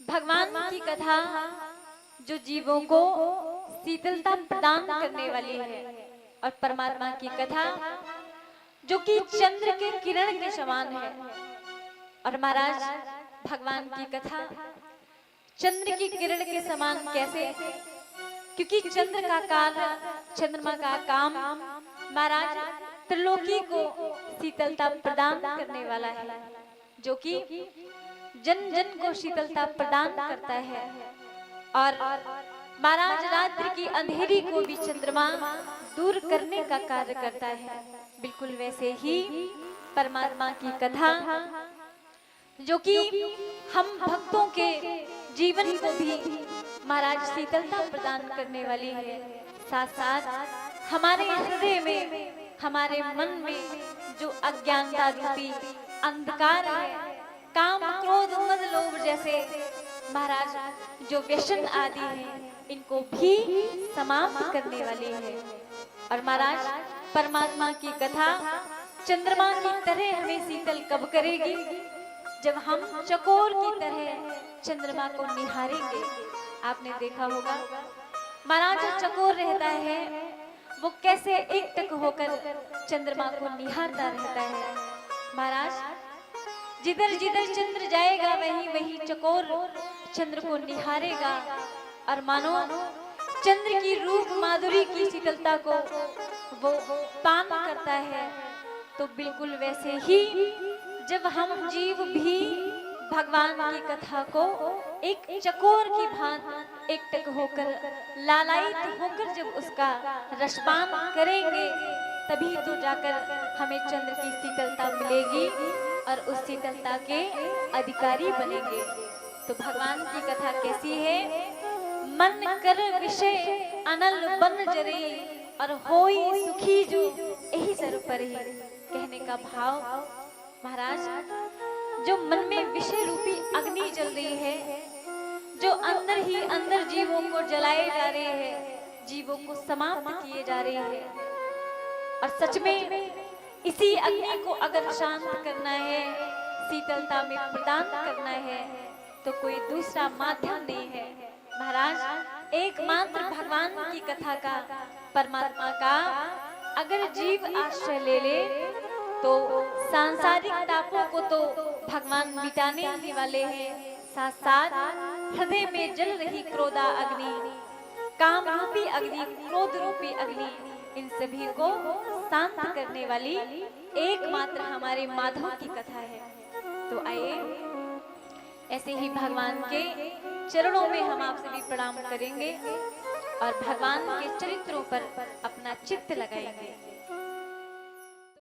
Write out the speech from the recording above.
भगवान की कथा जो जीवों को शीतलता प्रदान करने वाली है और परमात्मा की कथा जो कि चंद्र के किरण के समान है। और महाराज भगवान की कथा चंद्र की किरण के समान कैसे? क्योंकि चंद्र का कार्य, चंद्रमा का काम महाराज त्रिलोकी को शीतलता प्रदान करने वाला है, जो कि जन जन को शीतलता प्रदान करता है। और महाराज रात्रि की अंधेरी को भी चंद्रमा दूर करने का कार्य करता है। बिल्कुल वैसे ही परमात्मा की कथा जो कि हम भक्तों के जीवन को भी महाराज शीतलता प्रदान करने वाली है। साथ साथ हमारे हृदय में, हमारे मन में जो अज्ञानता रूपी अंधकार है, काम क्रोध मद लोभ जैसे महाराज जो व्यसन आदि हैं, इनको भी समाप्त करने वाली है। और महाराज परमात्मा की कथा चंद्रमा की तरह हमें शीतल कब करेगी? जब हम चकोर की तरह चंद्रमा को निहारेंगे। आपने देखा होगा महाराज जो चकोर रहता है वो कैसे एकटक होकर चंद्रमा को निहारता रहता है। महाराज जिधर जिधर चंद्र जाएगा वहीं वहीं चकोर चंद्र को निहारेगा और मानो चंद्र की रूप माधुरी की शीतलता को वो पान करता है। तो बिल्कुल वैसे ही जब हम जीव भी भगवान की कथा को एक चकोर की भांति एकटक होकर लालायित होकर जब उसका रसपान करेंगे, तभी तो जाकर हमें चंद्र की शीतलता मिलेगी और उस शीतलता के अधिकारी बनेंगे। तो भगवान की कथा कैसी है? मन कर विषय अनल बन जरे और होई सुखी जो यही सर पर ही। कहने का भाव महाराज जो मन में विषय रूपी अग्नि जल रही है, जो अंदर ही अंदर जीवों को जलाए जा रहे हैं, जीवों को समाप्त किए जा रहे हैं, और सच में इसी अग्नि को अगर शांत करना है, शीतलता में प्रदान करना है, तो कोई दूसरा माध्यम नहीं है महाराज। एकमात्र भगवान की कथा का, परमात्मा का अगर जीव आश्रय ले ले तो सांसारिक तापों को तो भगवान मिटाने ही वाले हैं। साथ साथ हृदय में जल रही क्रोधा अग्नि, काम रूपी अग्नि, क्रोध रूपी अग्नि, इन सभी को शांत करने वाली एकमात्र हमारे माधव की कथा है। तो आइए ऐसे ही भगवान के चरणों में हम आप सभी प्रणाम करेंगे और भगवान के चरित्रों पर अपना चित्त लगाएंगे।